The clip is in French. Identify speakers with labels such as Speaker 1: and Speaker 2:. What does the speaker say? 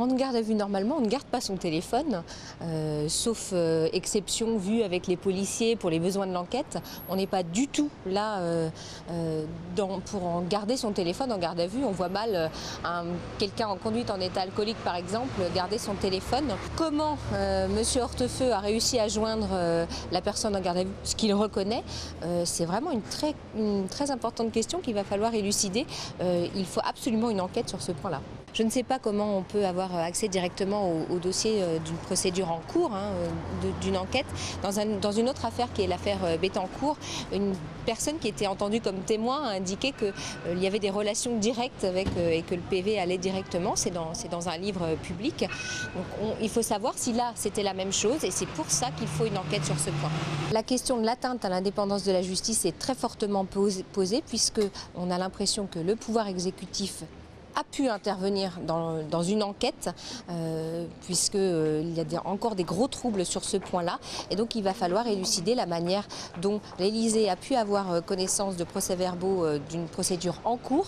Speaker 1: En garde à vue, normalement, on ne garde pas son téléphone, sauf exception vue avec les policiers pour les besoins de l'enquête. On n'est pas du tout là pour en garder son téléphone en garde à vue. On voit mal quelqu'un en conduite en état alcoolique, par exemple, garder son téléphone. Comment M. Hortefeux a réussi à joindre la personne en garde à vue, ce qu'il reconnaît, c'est vraiment une très importante question qu'il va falloir élucider. Il faut absolument une enquête sur ce point-là. Je ne sais pas comment on peut avoir accès directement au dossier d'une procédure en cours, d'une enquête. Dans une autre affaire qui est l'affaire Bettencourt, une personne qui était entendue comme témoin a indiqué qu'il y avait des relations directes et que le PV allait directement. C'est dans un livre public. Donc il faut savoir si là c'était la même chose et c'est pour ça qu'il faut une enquête sur ce point. La question de l'atteinte à l'indépendance de la justice est très fortement posée puisqu'on a l'impression que le pouvoir exécutif a pu intervenir dans une enquête, puisqu'il y a encore des gros troubles sur ce point-là. Et donc il va falloir élucider la manière dont l'Élysée a pu avoir connaissance de procès-verbaux d'une procédure en cours.